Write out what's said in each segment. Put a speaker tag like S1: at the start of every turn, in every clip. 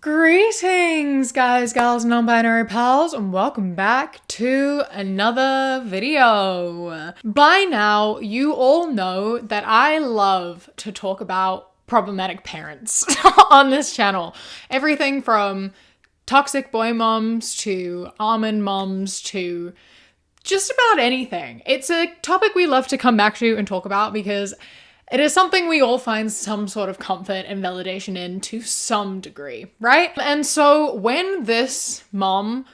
S1: Greetings, guys, gals, non-binary pals, and welcome back to another video. By now, you all know that I love to talk about problematic parents on this channel. Everything from toxic boy moms to almond moms to just about anything. It's a topic we love to come back to and talk about because it is something we all find some sort of comfort and validation in to some degree, right? And so when this mom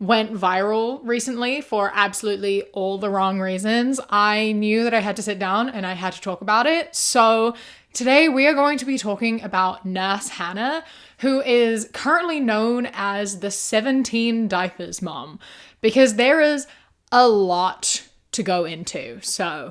S1: went viral recently for absolutely all the wrong reasons, I knew that I had to sit down and I had to talk about it. So today we are going to be talking about Nurse Hannah, who is currently known as the 17 diapers mom, because there is a lot to go into. So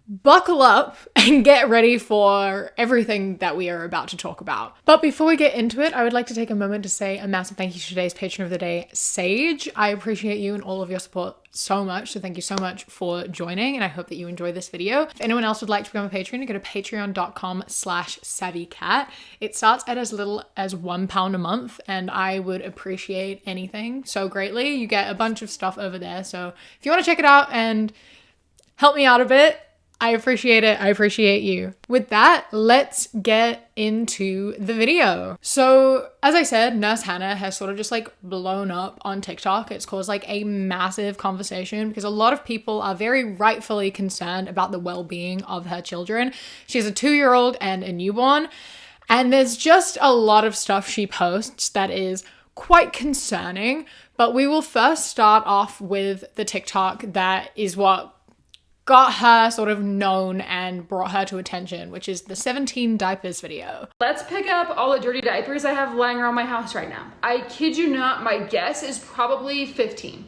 S1: buckle up and get ready for everything that we are about to talk about. But before we get into it, I would like to take a moment to say a massive thank you to today's patron of the day, Sage. I appreciate you and all of your support so much, so thank you so much for joining, and I hope that you enjoy this video. If anyone else would like to become a patron, go to patreon.com/savvycat. It starts at as little as £1 a month, and I would appreciate anything so greatly. You get a bunch of stuff over there, so if you want to check it out and help me out a bit, I appreciate it. I appreciate you. With that, let's get into the video. So, as I said, Nurse Hannah has sort of just like blown up on TikTok. It's caused like a massive conversation because a lot of people are very rightfully concerned about the well-being of her children. She has a 2-year-old and a newborn, and there's just a lot of stuff she posts that is quite concerning. But we will first start off with the TikTok that is what got her sort of known and brought her to attention, which is the 17 diapers video.
S2: Let's pick up all the dirty diapers I have lying around my house right now. I kid you not, my guess is probably 15.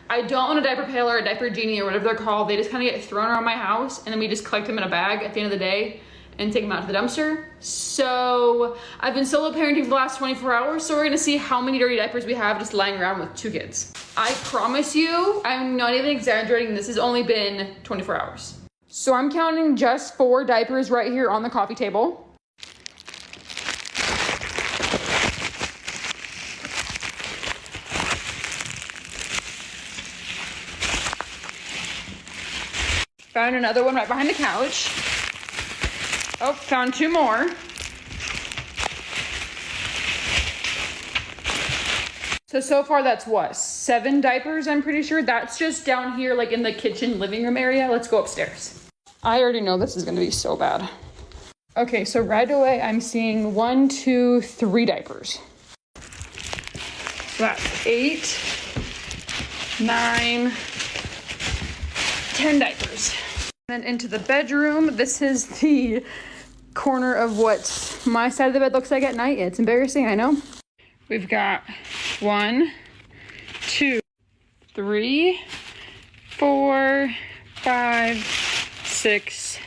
S2: I don't own a diaper pail or a diaper genie or whatever they're called. They just kind of get thrown around my house and then we just collect them in a bag at the end of the day and take them out to the dumpster. So I've been solo parenting for the last 24 hours, so we're gonna see how many dirty diapers we have just lying around with 2 kids. I promise you, I'm not even exaggerating, this has only been 24 hours. So I'm counting just 4 diapers right here on the coffee table. Found another one right behind the couch. Oh, found 2 more. So far that's what, 7 diapers, I'm pretty sure. That's just down here, like in the kitchen living room area. Let's go upstairs. I already know this is gonna be so bad. Okay, so right away I'm seeing 1, 2, 3 diapers. So that's 8, 9, 10 diapers. And then into the bedroom. This is the corner of what my side of the bed looks like at night. It's embarrassing, I know. We've got 1, 2, 3, 4, 5, 6,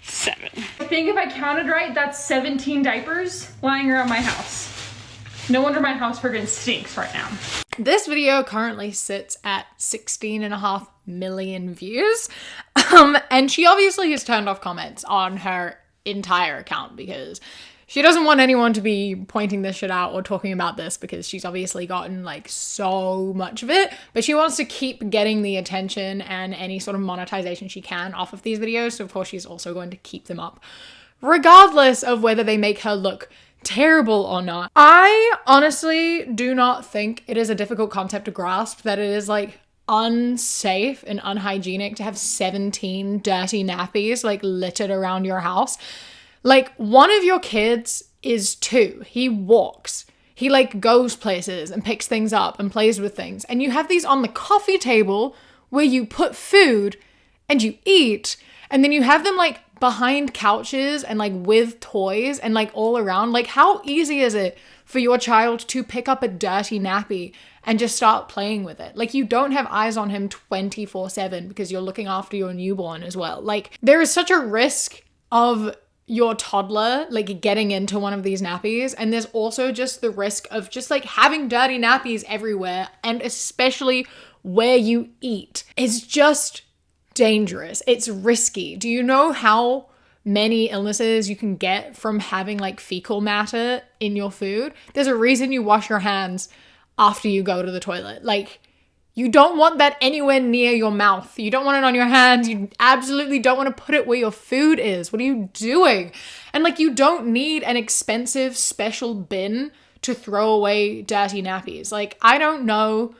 S2: 7. I think if I counted right, that's 17 diapers lying around my house. No wonder my house friggin' stinks right now.
S1: This video currently sits at 16.5 million views. And she obviously has turned off comments on her entire account because she doesn't want anyone to be pointing this shit out or talking about this because she's obviously gotten like so much of it, but she wants to keep getting the attention and any sort of monetization she can off of these videos. So of course she's also going to keep them up regardless of whether they make her look terrible or not. I honestly do not think it is a difficult concept to grasp that it is like unsafe and unhygienic to have 17 dirty nappies like littered around your house. Like, one of your kids is 2. He walks. He like goes places and picks things up and plays with things. And you have these on the coffee table where you put food and you eat. And then you have them like behind couches and like with toys and like all around. Like, how easy is it for your child to pick up a dirty nappy and just start playing with it? Like, you don't have eyes on him 24/7 because you're looking after your newborn as well. Like, there is such a risk of your toddler like getting into one of these nappies, and there's also just the risk of just like having dirty nappies everywhere, and especially where you eat. It's just dangerous. It's risky. Do you know how many illnesses you can get from having like fecal matter in your food. There's a reason you wash your hands after you go to the toilet. Like, you don't want that anywhere near your mouth. You don't want it on your hands. You absolutely don't want to put it where your food is. What are you doing? And like, you don't need an expensive special bin to throw away dirty nappies. Like, I don't know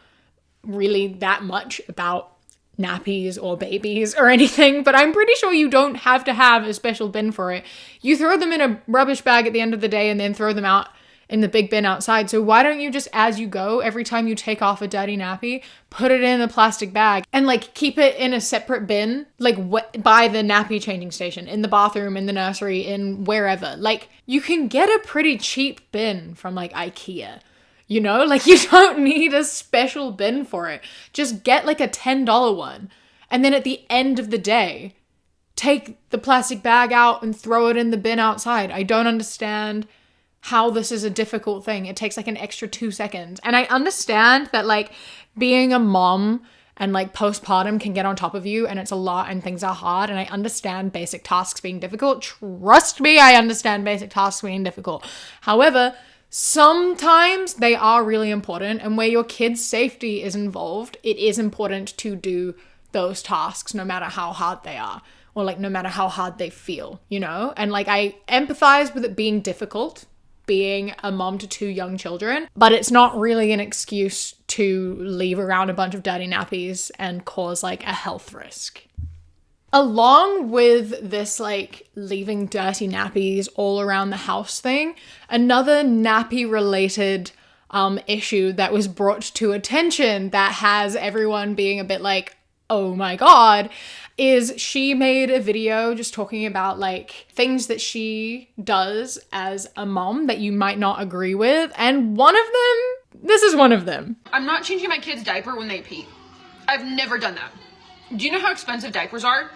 S1: really that much about nappies or babies or anything, but I'm pretty sure you don't have to have a special bin for it. You throw them in a rubbish bag at the end of the day and then throw them out in the big bin outside. So why don't you just, as you go, every time you take off a dirty nappy, put it in a plastic bag and like keep it in a separate bin, like by the nappy changing station, in the bathroom, in the nursery, in wherever. Like, you can get a pretty cheap bin from like IKEA. You know, like, you don't need a special bin for it. Just get like a $10 one. And then at the end of the day, take the plastic bag out and throw it in the bin outside. I don't understand how this is a difficult thing. It takes like an extra 2 seconds. And I understand that like being a mom and like postpartum can get on top of you and it's a lot and things are hard. And I understand basic tasks being difficult. Trust me, I understand basic tasks being difficult. However, sometimes they are really important, and where your kid's safety is involved, it is important to do those tasks no matter how hard they are, or like no matter how hard they feel, you know? And like, I empathize with it being difficult, being a mom to 2 young children, but it's not really an excuse to leave around a bunch of dirty nappies and cause like a health risk. Along with this like leaving dirty nappies all around the house thing, another nappy related issue that was brought to attention that has everyone being a bit like, oh my God, is she made a video just talking about like things that she does as a mom that you might not agree with. And one of them, this is one of them.
S2: I'm not changing my kid's diaper when they pee. I've never done that. Do you know how expensive diapers are?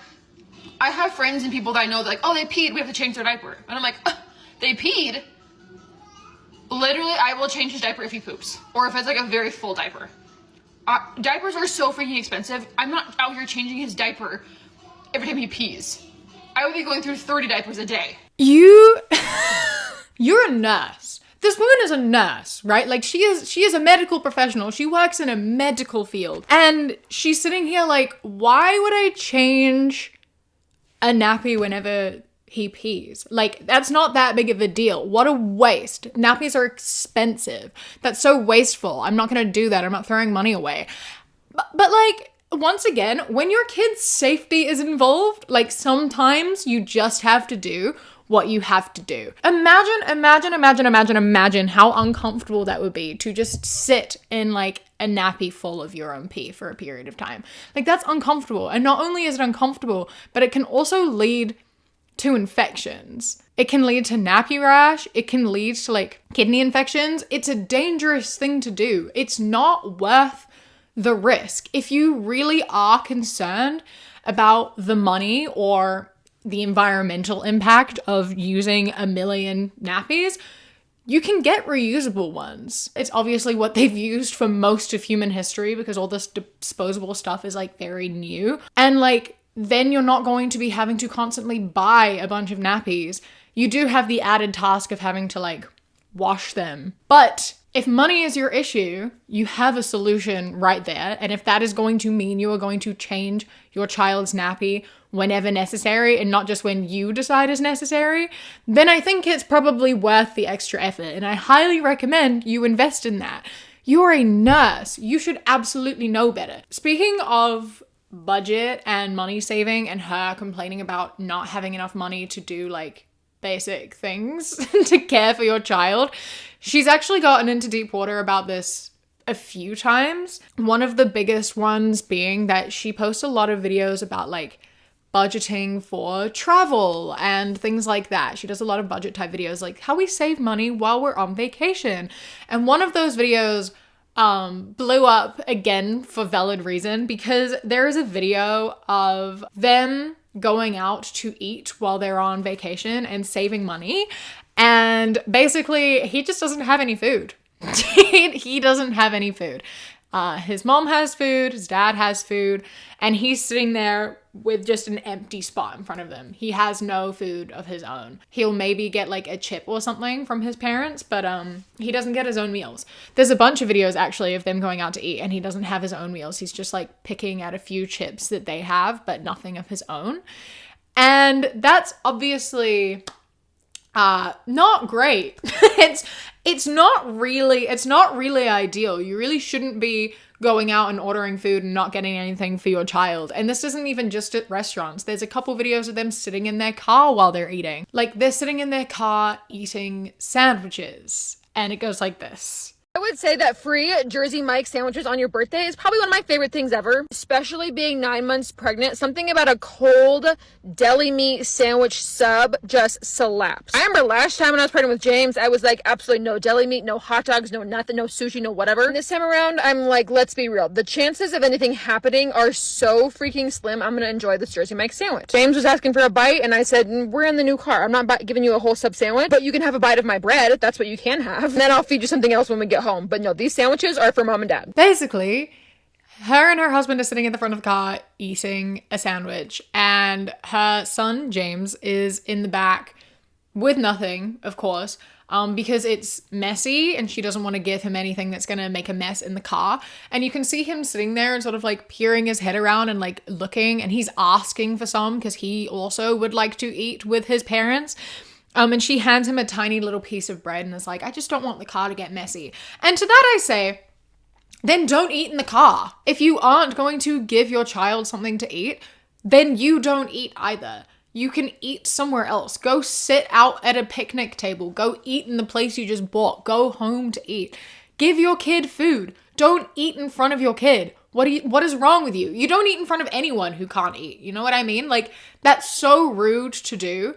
S2: I have friends and people that I know that like, oh, they peed, we have to change their diaper. And I'm like, they peed? Literally, I will change his diaper if he poops. Or if it's like a very full diaper. Diapers are so freaking expensive. I'm not out here changing his diaper every time he pees. I would be going through 30 diapers a day.
S1: You're a nurse. This woman is a nurse, right? Like, she is a medical professional. She works in a medical field. And she's sitting here like, why would I change a nappy whenever he pees? Like, that's not that big of a deal. What a waste. Nappies are expensive. That's so wasteful. I'm not going to do that. I'm not throwing money away. But like, once again, when your kid's safety is involved, like, sometimes you just have to do what you have to do. Imagine how uncomfortable that would be to just sit in like a nappy full of your own pee for a period of time. Like, that's uncomfortable. And not only is it uncomfortable, but it can also lead to infections. It can lead to nappy rash. It can lead to like kidney infections. It's a dangerous thing to do. It's not worth the risk. If you really are concerned about the money or the environmental impact of using a million nappies, you can get reusable ones. It's obviously what they've used for most of human history because all this disposable stuff is like very new. And like, then you're not going to be having to constantly buy a bunch of nappies. You do have the added task of having to like wash them. But if money is your issue, you have a solution right there. And if that is going to mean you are going to change your child's nappy whenever necessary and not just when you decide is necessary, then I think it's probably worth the extra effort. And I highly recommend you invest in that. You're a nurse. You should absolutely know better. Speaking of budget and money saving and her complaining about not having enough money to do like basic things to care for your child, she's actually gotten into deep water about this a few times. One of the biggest ones being that she posts a lot of videos about like budgeting for travel and things like that. She does a lot of budget type videos, like how we save money while we're on vacation. And one of those videos blew up again for valid reason because there is a video of them going out to eat while they're on vacation and saving money. And basically he just doesn't have any food. He doesn't have any food. His mom has food, his dad has food, and he's sitting there with just an empty spot in front of him. He has no food of his own. He'll maybe get like a chip or something from his parents, but he doesn't get his own meals. There's a bunch of videos actually of them going out to eat and he doesn't have his own meals. He's just like picking at a few chips that they have, but nothing of his own. And that's obviously not great. it's not really ideal. You really shouldn't be going out and ordering food and not getting anything for your child. And this isn't even just at restaurants. There's a couple videos of them sitting in their car while they're eating. Like they're sitting in their car eating sandwiches. And it goes like this.
S3: I would say that free Jersey Mike sandwiches on your birthday is probably one of my favorite things ever, especially being 9 months pregnant. Something about a cold deli meat sandwich sub just slaps. I remember last time when I was pregnant with James, I was like, absolutely no deli meat, no hot dogs, no nothing, no sushi, no whatever. And this time around, I'm like, let's be real. The chances of anything happening are so freaking slim. I'm going to enjoy this Jersey Mike sandwich. James was asking for a bite and I said, we're in the new car. I'm not giving you a whole sub sandwich, but you can have a bite of my bread. That's what you can have. And then I'll feed you something else when we get home. But no, these sandwiches are for mom and dad.
S1: Basically, her and her husband are sitting in the front of the car eating a sandwich, and her son James is in the back with nothing, of course, because it's messy and she doesn't want to give him anything that's going to make a mess in the car. And you can see him sitting there and sort of like peering his head around and like looking, and he's asking for some because he also would like to eat with his parents. And she hands him a tiny little piece of bread and is like, I just don't want the car to get messy. And to that I say, then don't eat in the car. If you aren't going to give your child something to eat, then you don't eat either. You can eat somewhere else. Go sit out at a picnic table. Go eat in the place you just bought. Go home to eat. Give your kid food. Don't eat in front of your kid. What is wrong with you? You don't eat in front of anyone who can't eat. You know what I mean? Like, that's so rude to do.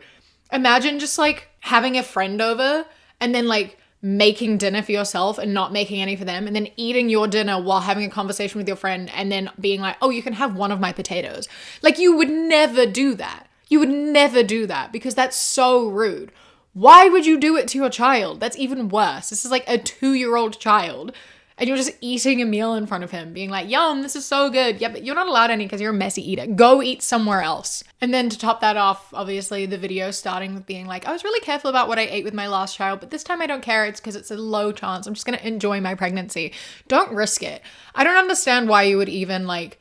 S1: Imagine just like having a friend over and then like making dinner for yourself and not making any for them, and then eating your dinner while having a conversation with your friend and then being like, oh, you can have one of my potatoes. Like, you would never do that. You would never do that because that's so rude. Why would you do it to your child? That's even worse. This is like a 2-year-old child and you're just eating a meal in front of him being like, yum, this is so good. Yeah, but you're not allowed any because you're a messy eater. Go eat somewhere else. And then to top that off, obviously the video starting with being like, I was really careful about what I ate with my last child, but this time I don't care. It's because it's a low chance. I'm just going to enjoy my pregnancy. Don't risk it. I don't understand why you would even like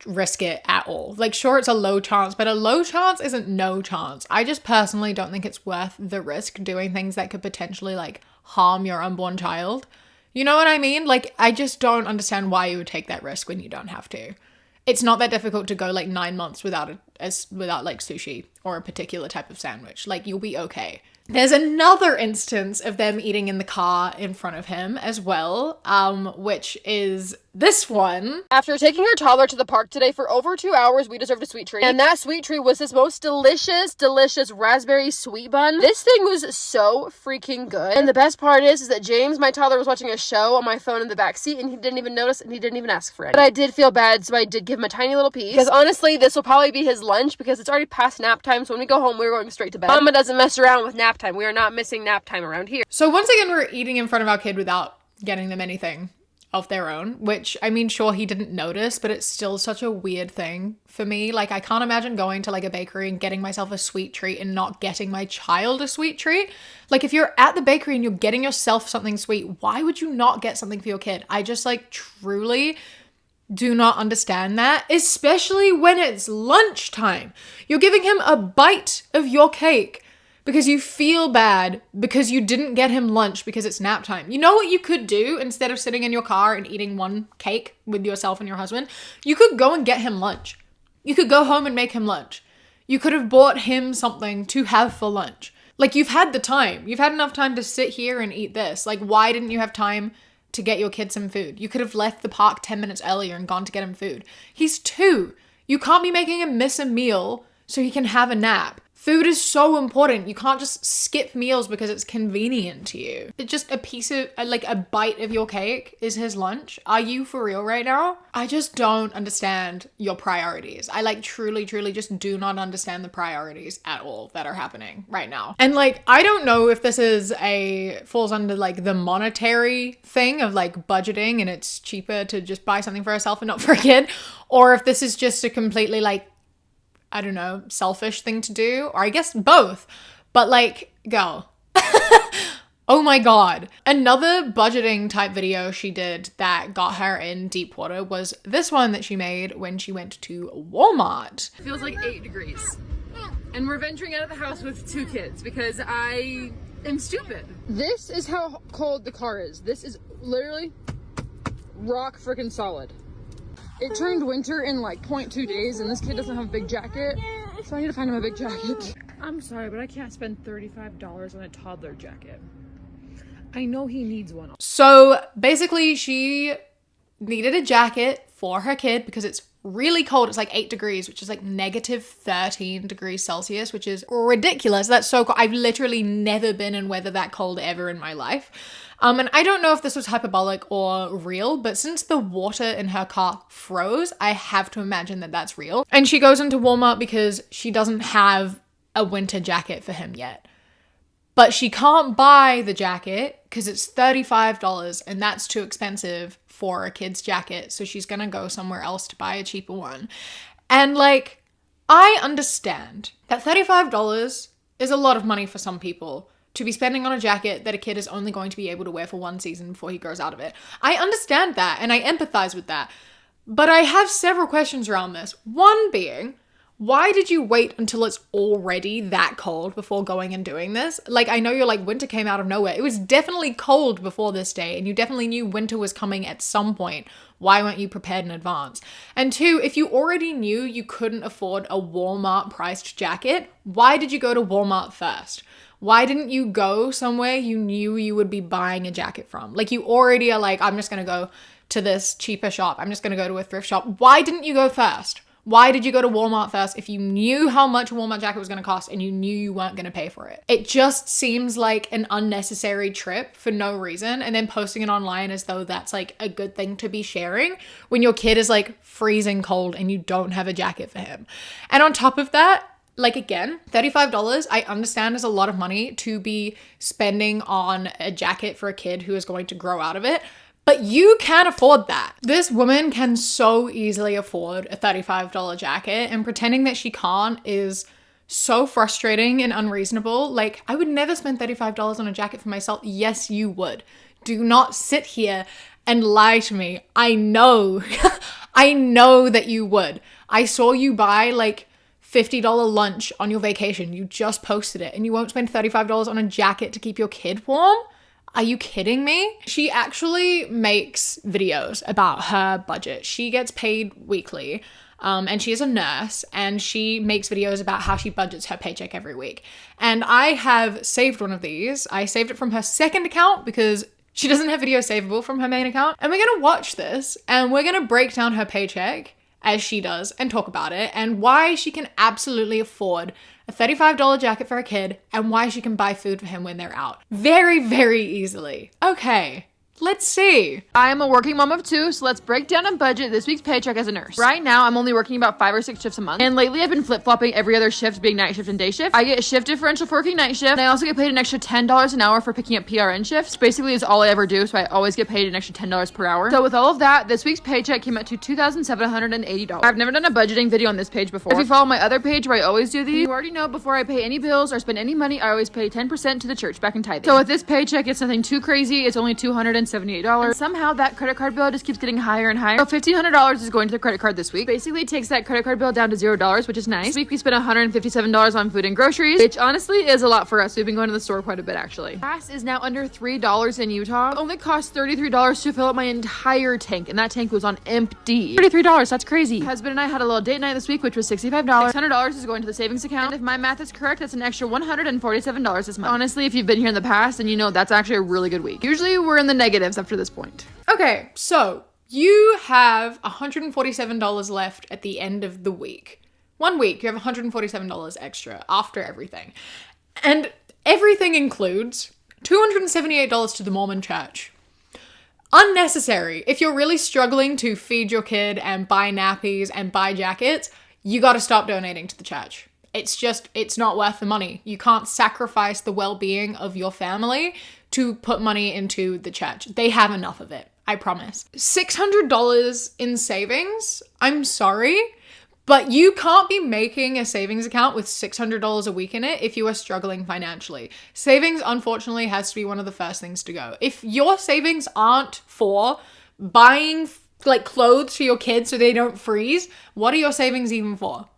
S1: risk it at all. Like, sure, it's a low chance, but a low chance isn't no chance. I just personally don't think it's worth the risk doing things that could potentially like harm your unborn child. You know what I mean? Like, I just don't understand why you would take that risk when you don't have to. It's not that difficult to go like 9 months without like sushi or a particular type of sandwich. Like, you'll be okay. There's another instance of them eating in the car in front of him as well, which is this one.
S3: After taking our toddler to the park today for over 2 hours, we deserved a sweet treat. And that sweet treat was this most delicious raspberry sweet bun. This thing was so freaking good. And the best part is that James, my toddler, was watching a show on my phone in the back seat and he didn't even notice and he didn't even ask for it. But I did feel bad, so I did give him a tiny little piece. Because honestly, this will probably be his lunch because it's already past nap time. So when we go home, we're going straight to bed. Mama doesn't mess around with nap time. We are not missing nap time around here.
S1: So once again, we're eating in front of our kid without getting them anything of their own, which, I mean, sure, he didn't notice, but it's still such a weird thing for me. Like, I can't imagine going to like a bakery and getting myself a sweet treat and not getting my child a sweet treat. Like, if you're at the bakery and you're getting yourself something sweet, why would you not get something for your kid? I just like truly do not understand that, especially when it's lunchtime. You're giving him a bite of your cake because you feel bad because you didn't get him lunch because it's nap time. You know what you could do instead of sitting in your car and eating one cake with yourself and your husband? You could go and get him lunch. You could go home and make him lunch. You could have bought him something to have for lunch. Like, you've had the time. You've had enough time to sit here and eat this. Like, why didn't you have time to get your kid some food? You could have left the park 10 minutes earlier and gone to get him food. He's 2. You can't be making him miss a meal so he can have a nap. Food is so important. You can't just skip meals because it's convenient to you. It's just a piece of, like a bite of your cake is his lunch. Are you for real right now? I just don't understand your priorities. I like truly just do not understand the priorities at all that are happening right now. And like, I don't know if this is falls under like the monetary thing of like budgeting and it's cheaper to just buy something for herself and not for a kid, or if this is just a completely like, I don't know, selfish thing to do, or I guess both. But like, girl, oh my God. Another budgeting type video she did that got her in deep water was this one that she made when she went to Walmart.
S3: It feels like 8 degrees. And we're venturing out of the house with 2 kids because I am stupid. This is how cold the car is. This is literally rock freaking solid. It turned winter in like 0.2 days and this kid doesn't have a big jacket, so I need to find him a big jacket. I'm sorry, but I can't spend $35 on a toddler jacket. I know he needs one.
S1: So basically she needed a jacket for her kid because it's really cold. It's like 8 degrees, which is like negative 13 degrees Celsius, which is ridiculous. That's so cold. I've literally never been in weather that cold ever in my life. And I don't know if this was hyperbolic or real, but since the water in her car froze, I have to imagine that that's real. And she goes into Walmart because she doesn't have a winter jacket for him yet. But she can't buy the jacket because it's $35 and that's too expensive for a kid's jacket. So she's going to go somewhere else to buy a cheaper one. And like, I understand that $35 is a lot of money for some people to be spending on a jacket that a kid is only going to be able to wear for one season before he grows out of it. I understand that and I empathize with that. But I have several questions around this. One being, why did you wait until it's already that cold before going and doing this? Like, I know you're like, winter came out of nowhere. It was definitely cold before this day, and you definitely knew winter was coming at some point. Why weren't you prepared in advance? And 2, if you already knew you couldn't afford a Walmart priced jacket, why did you go to Walmart first? Why didn't you go somewhere you knew you would be buying a jacket from? Like, you already are like, I'm just going to go to this cheaper shop. I'm just going to go to a thrift shop. Why didn't you go first? Why did you go to Walmart first if you knew how much a Walmart jacket was going to cost and you knew you weren't going to pay for it? It just seems like an unnecessary trip for no reason, and then posting it online as though that's like a good thing to be sharing when your kid is like freezing cold and you don't have a jacket for him. And on top of that, like, again, $35, I understand is a lot of money to be spending on a jacket for a kid who is going to grow out of it, but you can't afford that. This woman can so easily afford a $35 jacket, and pretending that she can't is so frustrating and unreasonable. Like, I would never spend $35 on a jacket for myself. Yes, you would. Do not sit here and lie to me. I know, I know that you would. I saw you buy like $50 lunch on your vacation. You just posted it and you won't spend $35 on a jacket to keep your kid warm? Are you kidding me? She actually makes videos about her budget. She gets paid weekly, and she is a nurse, and she makes videos about how she budgets her paycheck every week. And I have saved one of these. I saved it from her second account because she doesn't have video savable from her main account. And we're gonna watch this, and we're gonna break down her paycheck as she does and talk about it, and why she can absolutely afford a $35 jacket for a kid and why she can buy food for him when they're out. Very, very easily. Okay, let's see.
S3: I am a working mom of 2, so let's break down and budget this week's paycheck as a nurse. Right now, I'm only working about 5 or 6 shifts a month, and lately I've been flip-flopping every other shift being night shift and day shift. I get shift differential for working night shift, and I also get paid an extra $10 an hour for picking up PRN shifts. Basically, is all I ever do, so I always get paid an extra $10 per hour. So with all of that, this week's paycheck came out to $2,780. I've never done a budgeting video on this page before. If you follow my other page where I always do these, you already know before I pay any bills or spend any money, I always pay 10% to the church back in tithing. So with this paycheck, it's nothing too crazy. It's only $278. Somehow that credit card bill just keeps getting higher and higher. So $1,500 is going to the credit card this week. Basically, it takes that credit card bill down to $0, which is nice. This week we spent $157 on food and groceries, which honestly is a lot for us. We've been going to the store quite a bit actually. Gas is now under $3 in Utah. It only costs $33 to fill up my entire tank, and that tank was on empty. $33, that's crazy. My husband and I had a little date night this week, which was $65. $600 is going to the savings account. And if my math is correct, that's an extra $147 this month. Honestly, if you've been here in the past, then you know that's actually a really good week. Usually we're in the negatives after this point.
S1: Okay, so you have $147 left at the end of the week. 1 week, you have $147 extra after everything. And everything includes $278 to the Mormon church. Unnecessary. If you're really struggling to feed your kid and buy nappies and buy jackets, you got to stop donating to the church. It's not worth the money. You can't sacrifice the well-being of your family to put money into the church. They have enough of it, I promise. $600 in savings? I'm sorry, but you can't be making a savings account with $600 a week in it if you are struggling financially. Savings, unfortunately, has to be one of the first things to go. If your savings aren't for buying like clothes for your kids so they don't freeze, what are your savings even for?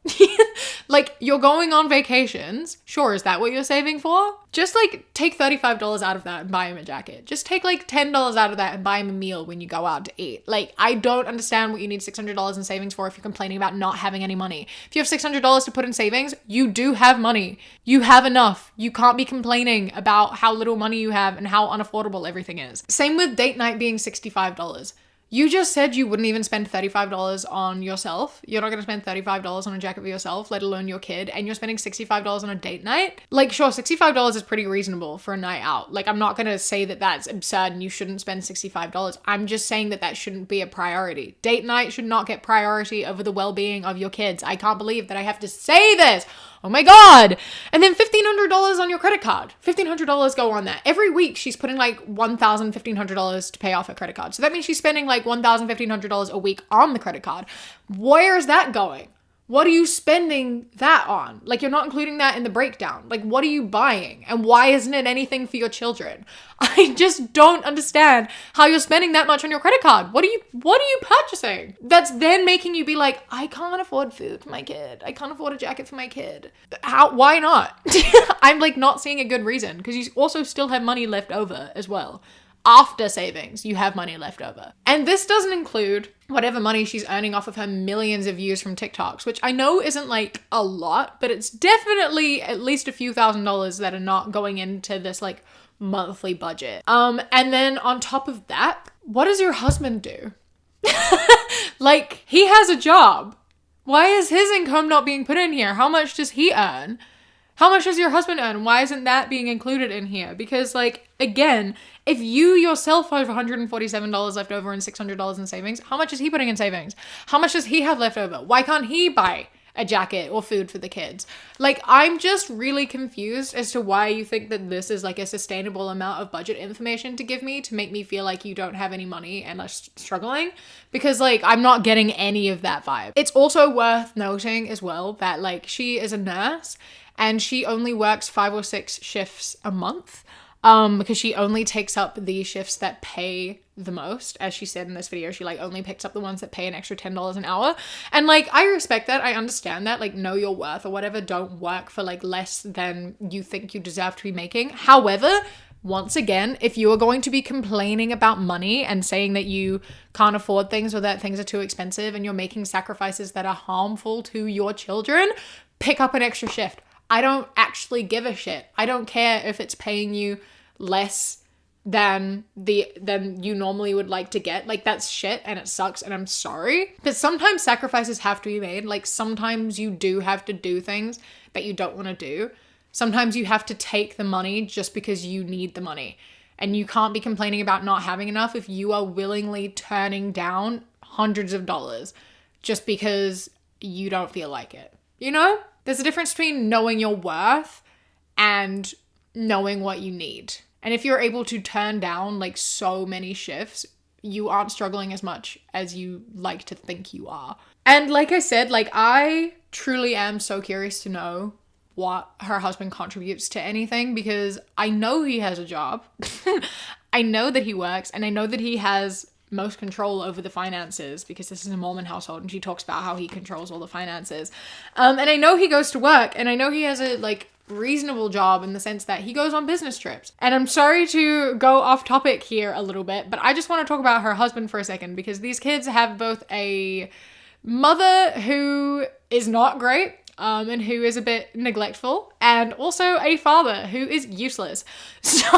S1: Like, you're going on vacations. Sure, is that what you're saving for? Just like take $35 out of that and buy him a jacket. Just take like $10 out of that and buy him a meal when you go out to eat. Like, I don't understand what you need $600 in savings for if you're complaining about not having any money. If you have $600 to put in savings, you do have money. You have enough. You can't be complaining about how little money you have and how unaffordable everything is. Same with date night being $65. You just said you wouldn't even spend $35 on yourself. You're not going to spend $35 on a jacket for yourself, let alone your kid, and you're spending $65 on a date night? Like, sure, $65 is pretty reasonable for a night out. Like, I'm not going to say that that's absurd and you shouldn't spend $65. I'm just saying that that shouldn't be a priority. Date night should not get priority over the well-being of your kids. I can't believe that I have to say this. Oh my God. And then $1,500 on your credit card. $1,500 go on that. Every week she's putting like $1,000, $1,500 to pay off her credit card. So that means she's spending like $1,000, $1,500 a week on the credit card. Where is that going? What are you spending that on? Like, you're not including that in the breakdown. Like, what are you buying? And why isn't it anything for your children? I just don't understand how you're spending that much on your credit card. What are you purchasing? That's then making you be like, I can't afford food for my kid. I can't afford a jacket for my kid. Why not? I'm like not seeing a good reason, because you also still have money left over as well. After savings, you have money left over. And this doesn't include whatever money she's earning off of her millions of views from TikToks, which I know isn't like a lot, but it's definitely at least a few $1,000s that are not going into this like monthly budget. And then on top of that, what does your husband do? Like, he has a job. Why is his income not being put in here? How much does he earn? How much does your husband earn? Why isn't that being included in here? Because, like, again, if you yourself have $147 left over and $600 in savings, how much is he putting in savings? How much does he have left over? Why can't he buy a jacket or food for the kids? Like, I'm just really confused as to why you think that this is like a sustainable amount of budget information to give me to make me feel like you don't have any money and are struggling, because like I'm not getting any of that vibe. It's also worth noting as well that like she is a nurse and she only works 5 or 6 shifts a month. Because she only takes up the shifts that pay the most. As she said in this video, she like only picks up the ones that pay an extra $10 an hour. And like, I respect that. I understand that. Like, know your worth or whatever. Don't work for like less than you think you deserve to be making. However, once again, if you are going to be complaining about money and saying that you can't afford things or that things are too expensive and you're making sacrifices that are harmful to your children, pick up an extra shift. I don't actually give a shit. I don't care if it's paying you less than you normally would like to get. Like, that's shit and it sucks and I'm sorry. But sometimes sacrifices have to be made. Like, sometimes you do have to do things that you don't want to do. Sometimes you have to take the money just because you need the money. And you can't be complaining about not having enough if you are willingly turning down hundreds of dollars just because you don't feel like it. You know? There's a difference between knowing your worth and knowing what you need. And if you're able to turn down like so many shifts, you aren't struggling as much as you like to think you are. And like I said, like I truly am so curious to know what her husband contributes to anything, because I know he has a job. I know that he works, and I know that he has most control over the finances because this is a Mormon household and she talks about how he controls all the finances. And I know he goes to work, and I know he has a like reasonable job in the sense that he goes on business trips. And I'm sorry to go off topic here a little bit, but I just want to talk about her husband for a second, because these kids have both a mother who is not great, and who is a bit neglectful, and also a father who is useless. So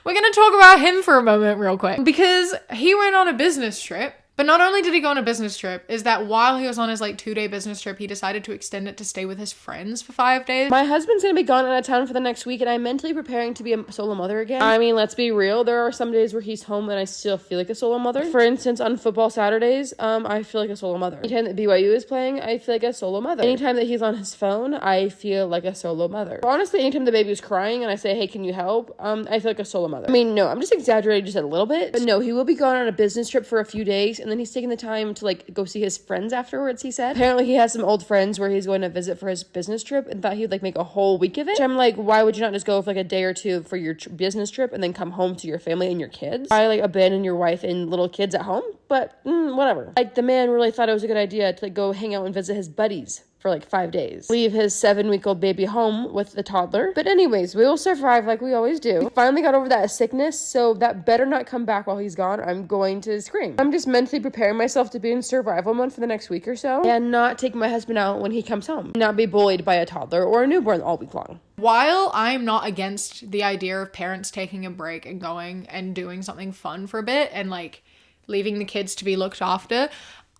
S1: we're going to talk about him for a moment real quick, because he went on a business trip, But not only did he go on a business trip, is that while he was on his like 2-day business trip, he decided to extend it to stay with his friends for 5 days.
S4: My husband's gonna be gone out of town for the next week, and I'm mentally preparing to be a solo mother again. I mean, let's be real. There are some days where he's home and I still feel like a solo mother. For instance, on football Saturdays, I feel like a solo mother. Anytime that BYU is playing, I feel like a solo mother. Anytime that he's on his phone, I feel like a solo mother. Honestly, anytime the baby is crying and I say, hey, can you help? I feel like a solo mother. I mean, no, I'm just exaggerating just a little bit. But no, he will be gone on a business trip for a few days, and then he's taking the time to like go see his friends afterwards, he said. Apparently he has some old friends where he's going to visit for his business trip and thought he would like make a whole week of it. Which I'm like, why would you not just go for like a day or two for your business trip and then come home to your family and your kids? Why like abandon your wife and little kids at home? But whatever. Like the man really thought it was a good idea to like go hang out and visit his buddies for like 5 days. Leave his 7-week-old baby home with the toddler. But anyways, we will survive like we always do. We finally got over that sickness, so that better not come back while he's gone. I'm going to scream. I'm just mentally preparing myself to be in survival mode for the next week or so and not take my husband out when he comes home. Not be bullied by a toddler or a newborn all week long.
S1: While I'm not against the idea of parents taking a break and going and doing something fun for a bit and like leaving the kids to be looked after,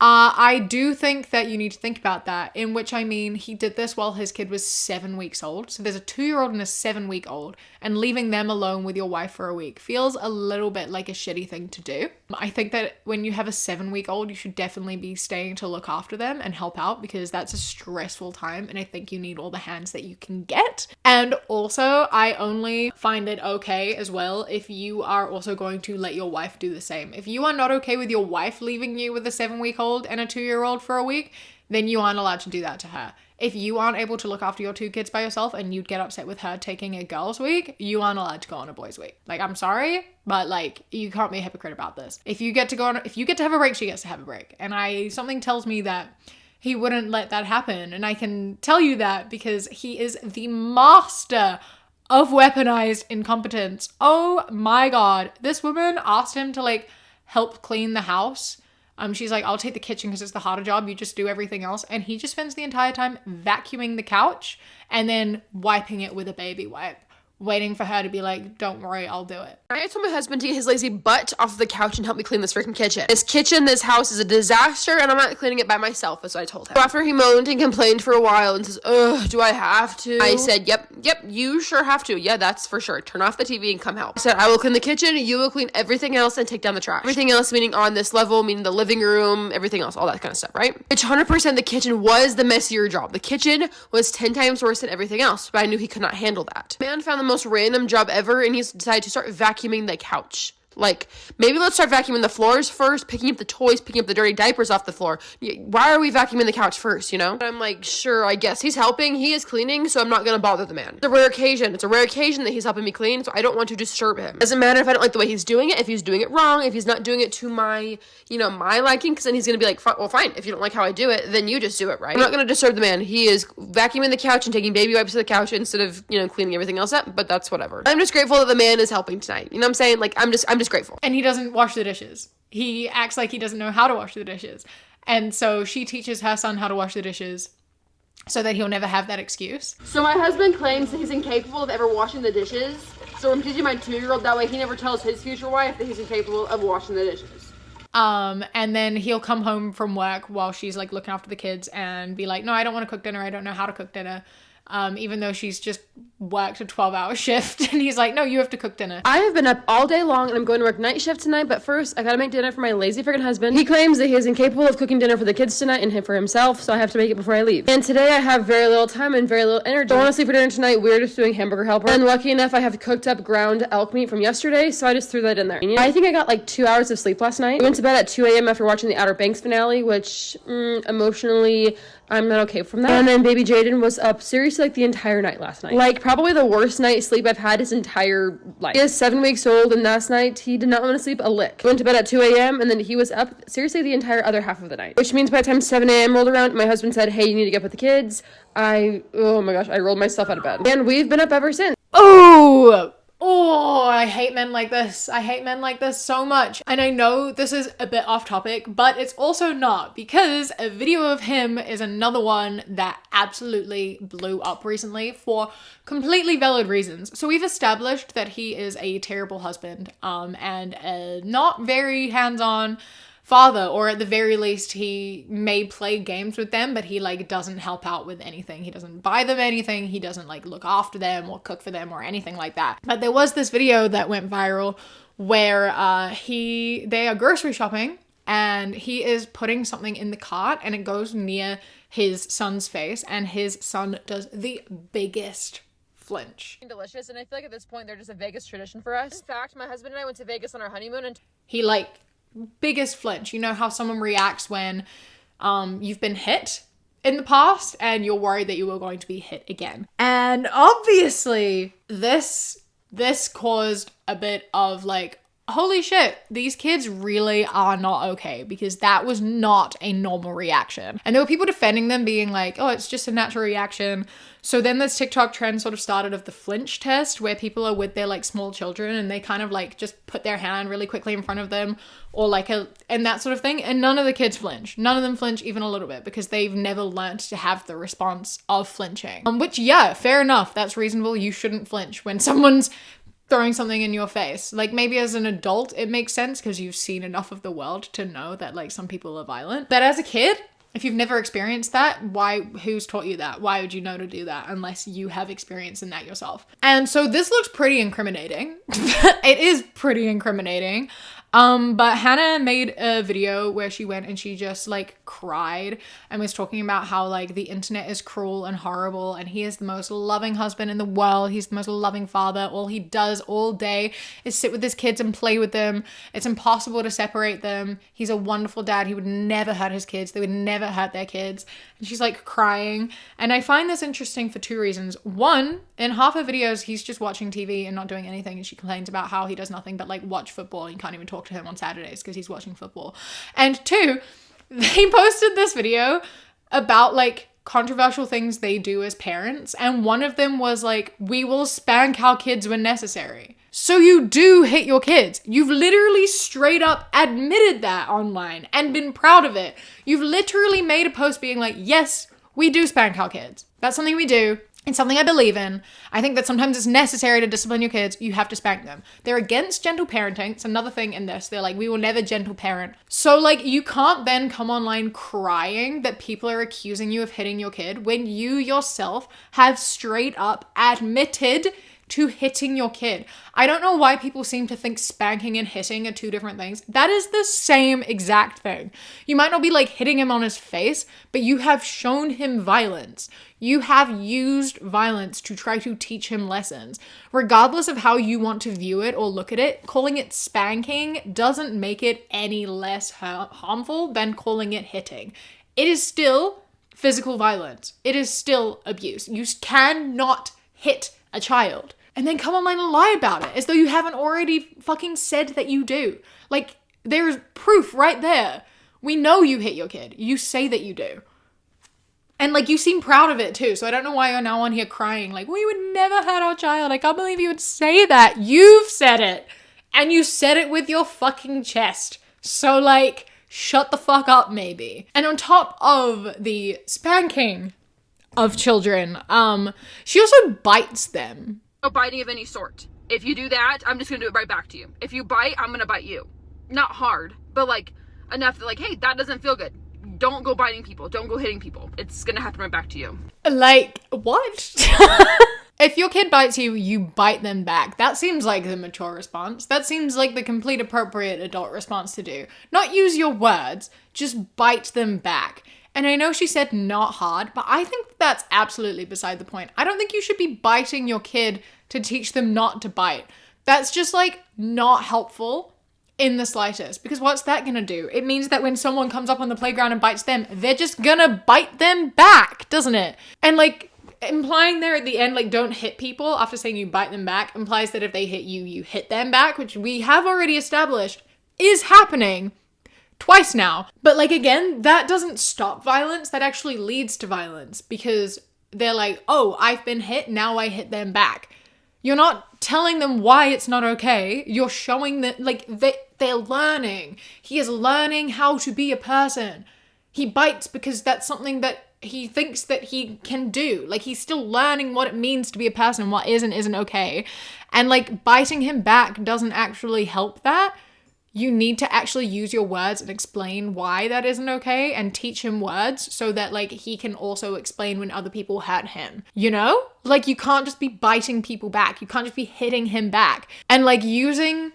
S1: I do think that you need to think about that, in which I mean he did this while his kid was 7 weeks old. So there's a 2-year-old and a 7-week-old, and leaving them alone with your wife for a week feels a little bit like a shitty thing to do. I think that when you have a 7-week-old, you should definitely be staying to look after them and help out, because that's a stressful time, and I think you need all the hands that you can get. And also, I only find it okay as well if you are also going to let your wife do the same. If you are not okay with your wife leaving you with a 7-week-old and a 2-year-old for a week, then you aren't allowed to do that to her. If you aren't able to look after your 2 kids by yourself and you'd get upset with her taking a girl's week, you aren't allowed to go on a boy's week. Like, I'm sorry, but like, you can't be a hypocrite about this. If you get to have a break, she gets to have a break. And something tells me that he wouldn't let that happen. And I can tell you that because he is the master of weaponized incompetence. Oh my God. This woman asked him to like help clean the house. She's like, I'll take the kitchen because it's the harder job. You just do everything else. And he just spends the entire time vacuuming the couch and then wiping it with a baby wipe, waiting for her to be like, don't worry, I'll do it.
S4: I told my husband to get his lazy butt off of the couch and help me clean this freaking kitchen. This house is a disaster, and I'm not cleaning it by myself, is what I told him. So after he moaned and complained for a while and says, ugh, do I have to? I said, yep, you sure have to. Yeah, that's for sure. Turn off the TV and come help. I said, I will clean the kitchen, you will clean everything else and take down the trash. Everything else meaning on this level, meaning the living room, everything else, all that kind of stuff, right? Which 100% the kitchen was the messier job. The kitchen was 10 times worse than everything else, but I knew he could not handle that. Man found the most random job ever, and he's decided to start vacuuming the couch. Like, maybe let's start vacuuming the floors first, picking up the toys, picking up the dirty diapers off the floor. Why are we vacuuming the couch first, you know? And I'm like, sure, I guess he's helping. He is cleaning, so I'm not gonna bother the man. It's a rare occasion. It's a rare occasion that he's helping me clean, so I don't want to disturb him. Doesn't matter if I don't like the way he's doing it, if he's doing it wrong, if he's not doing it to my, my liking, because then he's gonna be like, well, fine, if you don't like how I do it, then you just do it, right? I'm not gonna disturb the man. He is vacuuming the couch and taking baby wipes to the couch instead of, cleaning everything else up, but that's whatever. I'm just grateful that the man is helping tonight. You know what I'm saying? Like, I'm just grateful.
S1: And he doesn't wash the dishes. He acts like he doesn't know how to wash the dishes. And so she teaches her son how to wash the dishes so that he'll never have that excuse.
S3: So my husband claims that he's incapable of ever washing the dishes. So I'm teaching my 2-year-old that way he never tells his future wife that he's incapable of washing the dishes.
S1: And then he'll come home from work while she's like looking after the kids and be like, no, I don't want to cook dinner. I don't know how to cook dinner. Even though she's just worked a 12-hour shift. And he's like, no, you have to cook dinner.
S4: I have been up all day long and I'm going to work night shift tonight, but first I gotta make dinner for my lazy freaking husband. He claims that he is incapable of cooking dinner for the kids tonight and for himself, so I have to make it before I leave. And today I have very little time and very little energy. So honestly, for dinner tonight, we're just doing hamburger helper. And lucky enough, I have cooked up ground elk meat from yesterday, so I just threw that in there. I think I got like 2 hours of sleep last night. I went to bed at 2 a.m. after watching the Outer Banks finale, which emotionally, I'm not okay from that. And then baby Jaden was up seriously like the entire night last night. Like probably the worst night's sleep I've had his entire life. He is 7 weeks old and last night he did not want to sleep a lick. Went to bed at 2 a.m. and then he was up seriously the entire other half of the night. Which means by the time 7 a.m. rolled around, my husband said, hey, you need to get up with the kids. Oh my gosh, I rolled myself out of bed. And we've been up ever since.
S1: Oh, I hate men like this. I hate men like this so much. And I know this is a bit off topic, but it's also not, because a video of him is another one that absolutely blew up recently for completely valid reasons. So we've established that he is a terrible husband, and a not very hands-on father, or at the very least he may play games with them, but he like doesn't help out with anything. He doesn't buy them anything. He doesn't like look after them or cook for them or anything like that. But there was this video that went viral where they are grocery shopping and he is putting something in the cart and it goes near his son's face and his son does the biggest flinch.
S3: Delicious, and I feel like at this point they're just a Vegas tradition for us. In fact, my husband and I went to Vegas on our honeymoon and
S1: he like biggest flinch. You know how someone reacts when you've been hit in the past and you're worried that you were going to be hit again. And obviously this caused a bit of like, holy shit, these kids really are not okay, because that was not a normal reaction. And there were people defending them being like, oh, it's just a natural reaction. So then this TikTok trend sort of started of the flinch test, where people are with their like small children and they kind of like just put their hand really quickly in front of them or like and that sort of thing. And none of the kids flinch. None of them flinch even a little bit because they've never learnt to have the response of flinching. Which, yeah, fair enough. That's reasonable. You shouldn't flinch when someone's throwing something in your face. Like maybe as an adult it makes sense because you've seen enough of the world to know that like some people are violent. But as a kid, if you've never experienced that, who's taught you that? Why would you know to do that unless you have experience in that yourself? And so this looks pretty incriminating. It is pretty incriminating. But Hannah made a video where she went and she just like cried and was talking about how like the internet is cruel and horrible and he is the most loving husband in the world. He's the most loving father. All he does all day is sit with his kids and play with them. It's impossible to separate them. He's a wonderful dad. He would never hurt his kids. They would never hurt their kids. And she's like crying. And I find this interesting for two reasons. One, in half her videos, he's just watching TV and not doing anything. And she complains about how he does nothing but like watch football and you can't even talk to him on Saturdays because he's watching football. And two, they posted this video about like controversial things they do as parents, and one of them was like, we will spank our kids when necessary. So you do hit your kids. You've literally straight up admitted that online and been proud of it. You've literally made a post being like, yes, we do spank our kids. That's something we do. It's something I believe in. I think that sometimes it's necessary to discipline your kids. You have to spank them. They're against gentle parenting. It's another thing in this. They're like, we will never gentle parent. So like, you can't then come online crying that people are accusing you of hitting your kid when you yourself have straight up admitted to hitting your kid. I don't know why people seem to think spanking and hitting are two different things. That is the same exact thing. You might not be like hitting him on his face, but you have shown him violence. You have used violence to try to teach him lessons. Regardless of how you want to view it or look at it, calling it spanking doesn't make it any less harmful than calling it hitting. It is still physical violence. It is still abuse. You cannot hit a child and then come online and lie about it as though you haven't already fucking said that you do. Like, there's proof right there. We know you hit your kid. You say that you do. And like, you seem proud of it too. So I don't know why you're now on here crying like, we would never hurt our child. I can't believe you would say that. You've said it. And you said it with your fucking chest. So like, shut the fuck up maybe. And on top of the spanking of children, she also bites them.
S3: no biting of any sort. If you do that, I'm just gonna do it right back to you. If you bite, I'm gonna bite you. Not hard, but like enough that like, hey, that doesn't feel good. Don't go biting people. Don't go hitting people. It's gonna happen right back to you.
S1: Like, what? If your kid bites you, you bite them back. That seems like the mature response. That seems like the complete appropriate adult response to do. Not use your words, just bite them back. And I know she said not hard, but I think that's absolutely beside the point. I don't think you should be biting your kid to teach them not to bite. That's just like not helpful in the slightest, because what's that gonna do? It means that when someone comes up on the playground and bites them, they're just gonna bite them back, doesn't it? And like, implying there at the end, like, don't hit people after saying you bite them back implies that if they hit you, you hit them back, which we have already established is happening twice now. But like, again, that doesn't stop violence. That actually leads to violence, because they're like, oh, I've been hit, now I hit them back. You're not telling them why it's not okay. You're showing that, like, they're learning. He is learning how to be a person. He bites because that's something that he thinks that he can do. Like, he's still learning what it means to be a person, what is and isn't okay. And like, biting him back doesn't actually help that. you need to actually use your words and explain why that isn't okay and teach him words so that like he can also explain when other people hurt him, you know? Like you can't just be biting people back. You can't just be hitting him back. And like using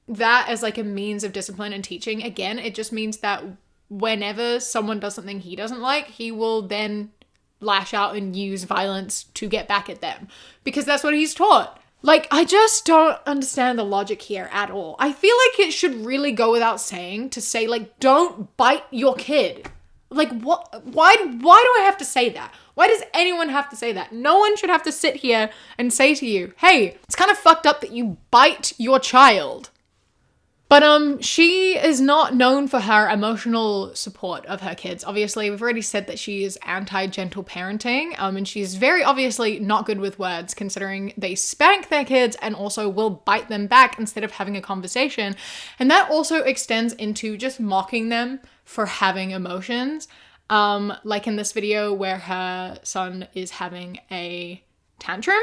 S1: that as like a means of discipline and teaching, again, it just means that whenever someone does something he doesn't like, he will then lash out and use violence to get back at them because that's what he's taught. Like, I just don't understand the logic here at all. I feel like it should really go without saying to say, like, don't bite your kid. Like, what? Why do I have to say that? Why does anyone have to say that? No one should have to sit here and say to you, hey, it's kind of fucked up that you bite your child. But she is not known for her emotional support of her kids. Obviously, we've already said that she is anti-gentle parenting, and she's very obviously not good with words, considering they spank their kids and also will bite them back instead of having a conversation. And that also extends into just mocking them for having emotions. Like in this video where her son is having a tantrum.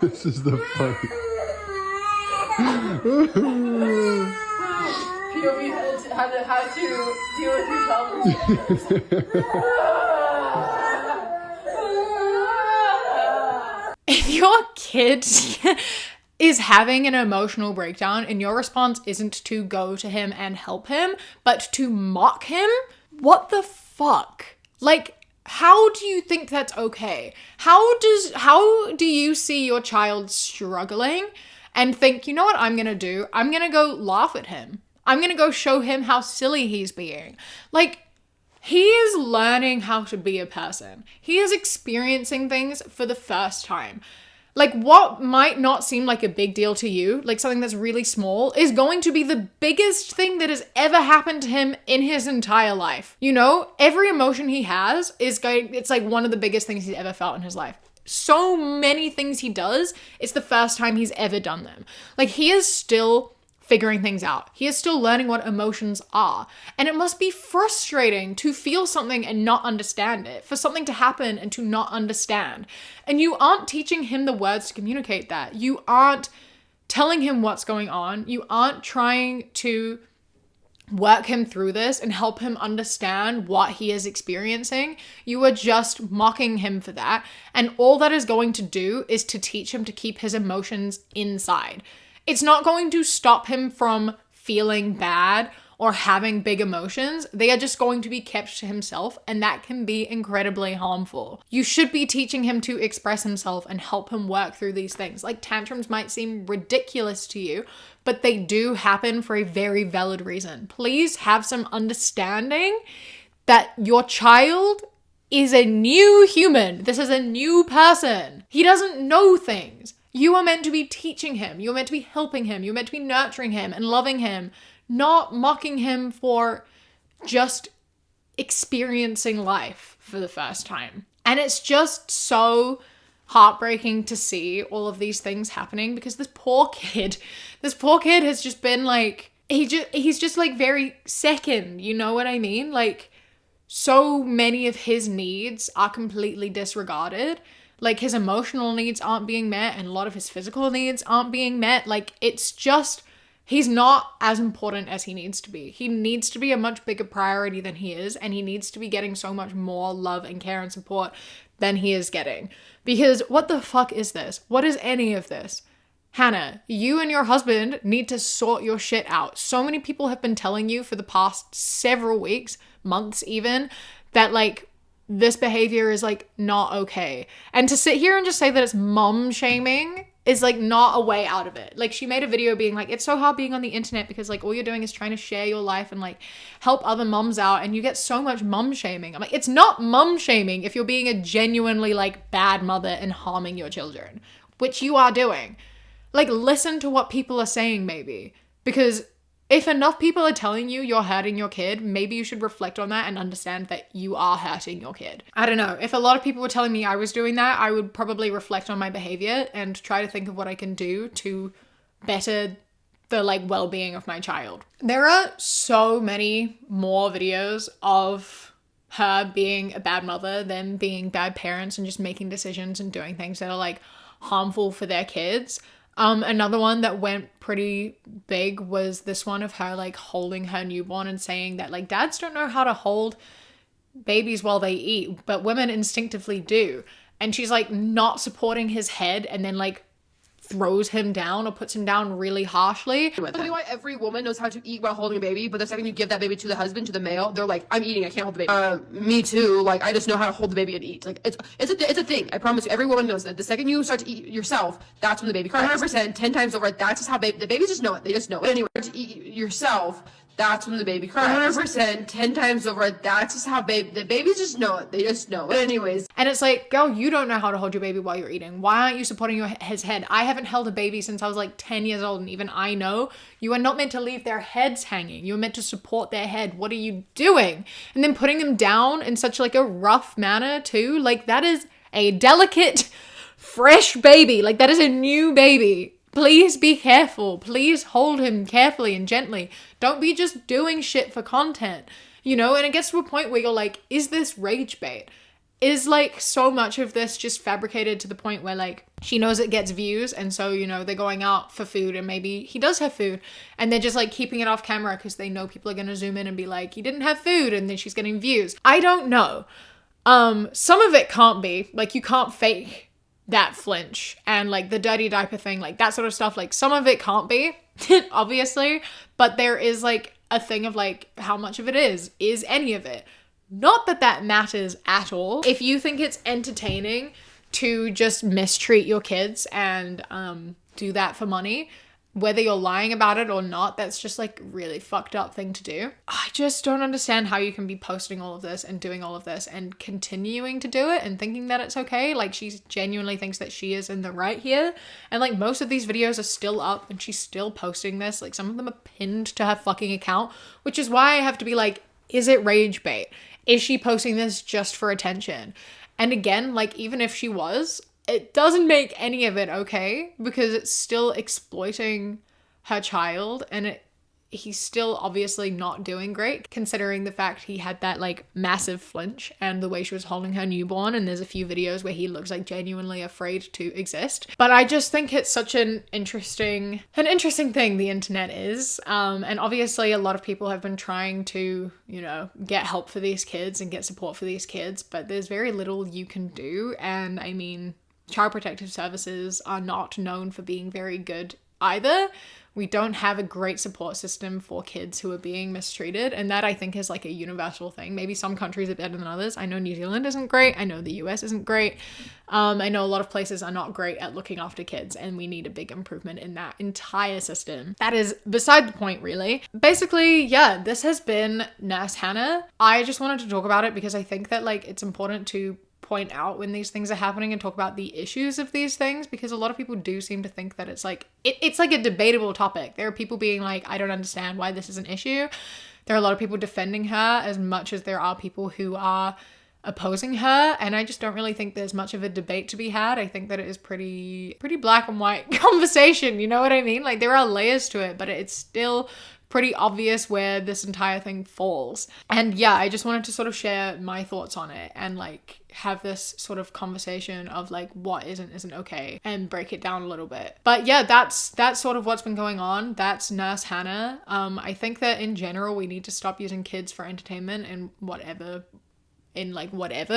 S5: This is the funny.
S2: POV how to deal with your problems.
S1: If your kid is having an emotional breakdown and your response isn't to go to him and help him, but to mock him, what the fuck? Like, how do you think that's okay? How do you see your child struggling and think, you know what I'm gonna do? I'm gonna go laugh at him. I'm gonna go show him how silly he's being. Like, he is learning how to be a person. He is experiencing things for the first time. Like, what might not seem like a big deal to you, like something that's really small, is going to be the biggest thing that has ever happened to him in his entire life. You know, every emotion he has it's like one of the biggest things he's ever felt in his life. So many things he does, it's the first time he's ever done them. Like, he is still figuring things out. He is still learning what emotions are. And it must be frustrating to feel something and not understand it, for something to happen and to not understand. And you aren't teaching him the words to communicate that. You aren't telling him what's going on. You aren't trying to work him through this and help him understand what he is experiencing. You are just mocking him for that. And all that is going to do is to teach him to keep his emotions inside. It's not going to stop him from feeling bad or having big emotions. They are just going to be kept to himself, and that can be incredibly harmful. You should be teaching him to express himself and help him work through these things. Like, tantrums might seem ridiculous to you, but they do happen for a very valid reason. Please have some understanding that your child is a new human. This is a new person. He doesn't know things. You are meant to be teaching him. You're meant to be helping him. You're meant to be nurturing him and loving him, not mocking him for just experiencing life for the first time. And it's just so heartbreaking to see all of these things happening because this poor kid has just been like, he's just like very second, you know what I mean? Like, so many of his needs are completely disregarded. Like, his emotional needs aren't being met and a lot of his physical needs aren't being met. Like, it's just, he's not as important as he needs to be. He needs to be a much bigger priority than he is, and he needs to be getting so much more love and care and support than he is getting. Because what the fuck is this? What is any of this? Hannah, you and your husband need to sort your shit out. So many people have been telling you for the past several weeks, months even, that like, this behavior is like not okay. And to sit here and just say that it's mom shaming is like not a way out of it. Like, she made a video being like, it's so hard being on the internet because like all you're doing is trying to share your life and like help other moms out, and you get so much mom shaming. I'm like, it's not mom shaming if you're being a genuinely like bad mother and harming your children, which you are doing. Like, listen to what people are saying maybe, because if enough people are telling you you're hurting your kid, maybe you should reflect on that and understand that you are hurting your kid. I don't know. If a lot of people were telling me I was doing that, I would probably reflect on my behavior and try to think of what I can do to better the like well-being of my child. There are so many more videos of her being a bad mother, them being bad parents and just making decisions and doing things that are like harmful for their kids. Another one that went pretty big was this one of her like holding her newborn and saying that like dads don't know how to hold babies while they eat, but women instinctively do. And she's like not supporting his head and then like throws him down or puts him down really harshly.
S4: Tell me why every woman knows how to eat while holding a baby, but the second you give that baby to the husband, to the male, they're like, I'm eating, I can't hold the baby. Me too. Like, I just know how to hold the baby and eat. Like, it's a thing. I promise you, every woman knows that. The second you start to eat yourself, that's when the baby cries. 100%, 10 times over, that's just how the babies just know it. They just know it. But anyway, to eat yourself, that's when the baby cries. 100%, 10 times over, that's just how the babies just know it. They just know it. But anyways.
S1: And it's like, girl, you don't know how to hold your baby while you're eating. Why aren't you supporting his head? I haven't held a baby since I was like 10 years old, and even I know you are not meant to leave their heads hanging. You're meant to support their head. What are you doing? And then putting them down in such like a rough manner too. Like that is a delicate, fresh baby. Like that is a new baby. Please be careful. Please hold him carefully and gently. Don't be just doing shit for content, you know? And it gets to a point where you're like, is this rage bait? Is like so much of this just fabricated to the point where like she knows it gets views, and so, you know, they're going out for food and maybe he does have food and they're just like keeping it off camera because they know people are going to zoom in and be like, he didn't have food, and then she's getting views. I don't know. Some of it can't be. Like you can't fake that flinch and like the dirty diaper thing, like that sort of stuff. Like some of it can't be, obviously, but there is like a thing of like how much of it is any of it. Not that that matters at all. If you think it's entertaining to just mistreat your kids and do that for money, whether you're lying about it or not, that's just like really fucked up thing to do. I just don't understand how you can be posting all of this and doing all of this and continuing to do it and thinking that it's okay. Like she genuinely thinks that she is in the right here. And like most of these videos are still up and she's still posting this. Like some of them are pinned to her fucking account, which is why I have to be like, is it rage bait? Is she posting this just for attention? And again, like even if she was, it doesn't make any of it okay because it's still exploiting her child, and he's still obviously not doing great considering the fact he had that like massive flinch and the way she was holding her newborn, and there's a few videos where he looks like genuinely afraid to exist. But I just think it's such an interesting thing the internet is, and obviously a lot of people have been trying to, you know, get help for these kids and get support for these kids, but there's very little you can do. And I mean, Child Protective Services are not known for being very good either. We don't have a great support system for kids who are being mistreated, and that I think is like a universal thing. Maybe some countries are better than others. I know New Zealand isn't great. I know the US isn't great. I know a lot of places are not great at looking after kids, and we need a big improvement in that entire system. That is beside the point, really. Basically, yeah, this has been Nurse Hannah. I just wanted to talk about it because I think that like it's important to point out when these things are happening and talk about the issues of these things, because a lot of people do seem to think that it's like it's like a debatable topic. There are people being like, I don't understand why this is an issue. There are a lot of people defending her as much as there are people who are opposing her, and I just don't really think there's much of a debate to be had. I think that it is pretty black and white conversation, you know what I mean? Like there are layers to it, but it's still pretty obvious where this entire thing falls. And yeah, I just wanted to sort of share my thoughts on it and like have this sort of conversation of like what isn't okay and break it down a little bit. But yeah, that's sort of what's been going on. That's Nurse Hannah. I think that in general we need to stop using kids for entertainment in whatever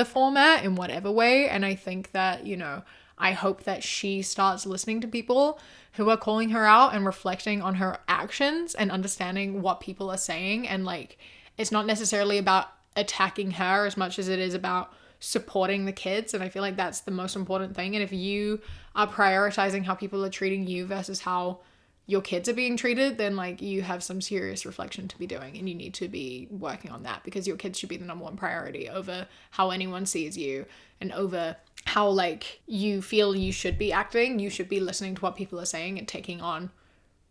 S1: format, in whatever way. And I think that, you know, I hope that she starts listening to people who are calling her out and reflecting on her actions and understanding what people are saying. And like, it's not necessarily about attacking her as much as it is about supporting the kids. And I feel like that's the most important thing. And if you are prioritizing how people are treating you versus how your kids are being treated, then like you have some serious reflection to be doing, and you need to be working on that, because your kids should be the number one priority over how anyone sees you and over how like you feel you should be acting. You should be listening to what people are saying and taking on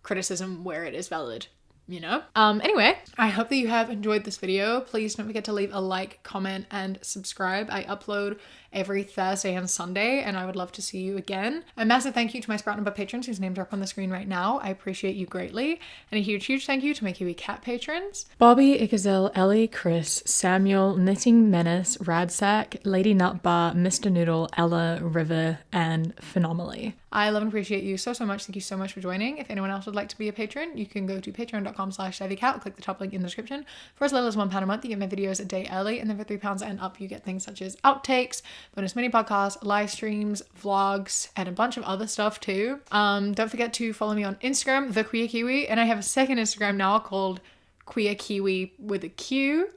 S1: criticism where it is valid. you know? Anyway, I hope that you have enjoyed this video. Please don't forget to leave a like, comment, and subscribe. I upload every Thursday and Sunday, and I would love to see you again. A massive thank you to my Sprout Number patrons whose names are up on the screen right now. I appreciate you greatly. And a huge thank you to my Kiwi Cat patrons. Bobby, Ikazel, Ellie, Chris, Samuel, Knitting Menace, Radsack, Lady Nutbar, Mr. Noodle, Ella, River, and Phenomenally. I love and appreciate you so much. Thank you so much for joining. If anyone else would like to be a patron, you can go to patreon.com/SavyCat, click the top link in the description. For as little as £1 a month, you get my videos a day early, and then for £3 and up, you get things such as outtakes, bonus mini podcasts, live streams, vlogs, and a bunch of other stuff too. Don't forget to follow me on Instagram, The Queer Kiwi, and I have a second Instagram now called Queer Kiwi with a Q.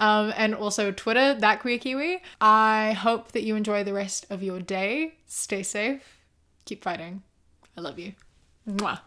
S1: And also Twitter, That Queer Kiwi. I hope that you enjoy the rest of your day. Stay safe. Keep fighting. I love you. Mwah.